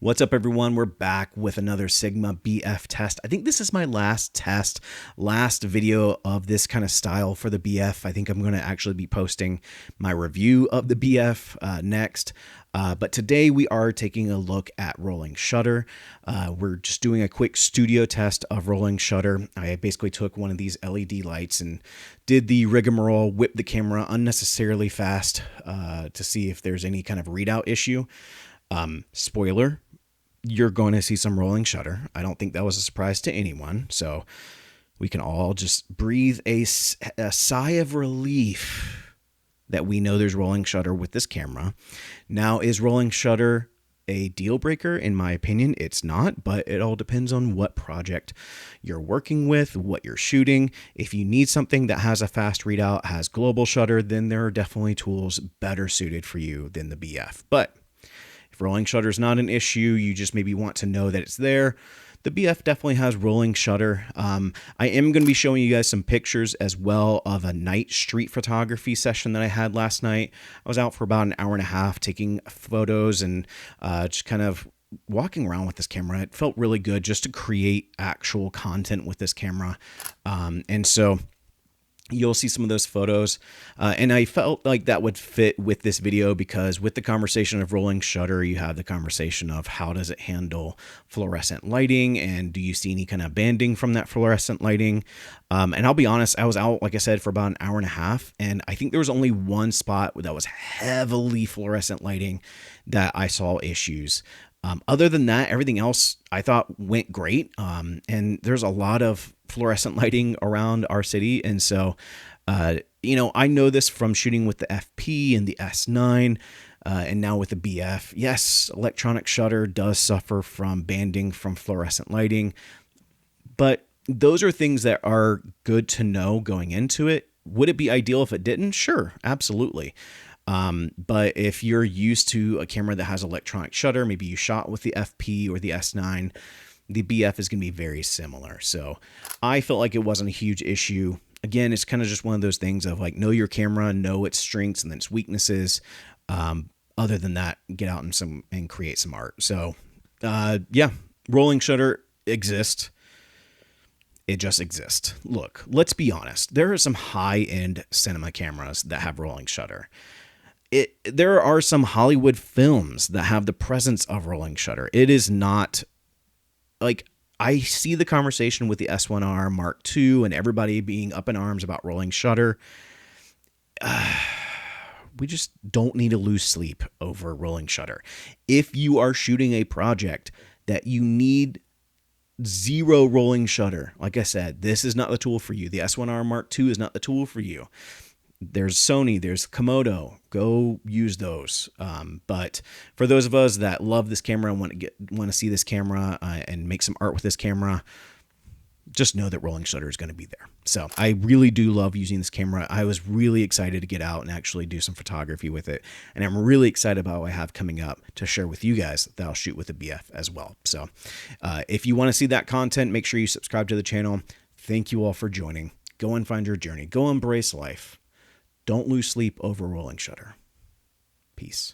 What's up, everyone? We're back with another Sigma BF test. I think this is my last test, last video of this kind of style for the BF. I think I'm going to actually be posting my review of the BF next. But today we are taking a look at rolling shutter. We're just doing a quick studio test of rolling shutter. I basically took one of these LED lights and did the rigmarole, whipped the camera unnecessarily fast to see if there's any kind of readout issue. Spoiler, you're going to see some rolling shutter. I don't think that was a surprise to anyone. So we can all just breathe a sigh of relief that we know there's rolling shutter with this camera. Now, is rolling shutter a deal breaker? In my opinion, it's not, but it all depends on what project you're working with, what you're shooting. If you need something that has a fast readout, has global shutter, then there are definitely tools better suited for you than the BF. But if rolling shutter is not an issue, you just maybe want to know that it's there, the BF definitely has rolling shutter. I am going to be showing you guys some pictures as well of a night street photography session that I had last night. I was out for about an hour and a half taking photos and just kind of walking around with this camera. It felt really good just to create actual content with this camera. And so you'll see some of those photos. And I felt like that would fit with this video because with the conversation of rolling shutter, you have the conversation of how does it handle fluorescent lighting and do you see any kind of banding from that fluorescent lighting? And I'll be honest, I was out, like I said, for about an hour and a half. And I think there was only one spot that was heavily fluorescent lighting that I saw issues. Other than that, everything else I thought went great. And there's a lot of fluorescent lighting around our city. And so, I know this from shooting with the FP and the S9 and now with the BF. Yes, electronic shutter does suffer from banding from fluorescent lighting, but those are things that are good to know going into it. Would it be ideal if it didn't? Sure, absolutely. But if you're used to a camera that has electronic shutter, maybe you shot with the FP or the S9, the BF is going to be very similar. So I felt like it wasn't a huge issue. Again, it's kind of just one of those things of like, know your camera, know its strengths and then its weaknesses. Other than that, get out and create some art. So, yeah, rolling shutter exists. It just exists. Look, let's be honest. There are some high-end cinema cameras that have rolling shutter. There are some Hollywood films that have the presence of rolling shutter. It is not like I see the conversation with the S1R Mark II and everybody being up in arms about rolling shutter. We just don't need to lose sleep over rolling shutter. If you are shooting a project that you need zero rolling shutter, like I said, this is not the tool for you. The S1R Mark II is not the tool for you. There's Sony, there's Komodo, go use those. But for those of us that love this camera and want to see this camera and make some art with this camera, just know that rolling shutter is going to be there. So I really do love using this camera. I was really excited to get out and actually do some photography with it. And I'm really excited about what I have coming up to share with you guys that I'll shoot with the BF as well. So if you want to see that content, make sure you subscribe to the channel. Thank you all for joining. Go and find your journey. Go embrace life. Don't lose sleep over rolling shutter. Peace.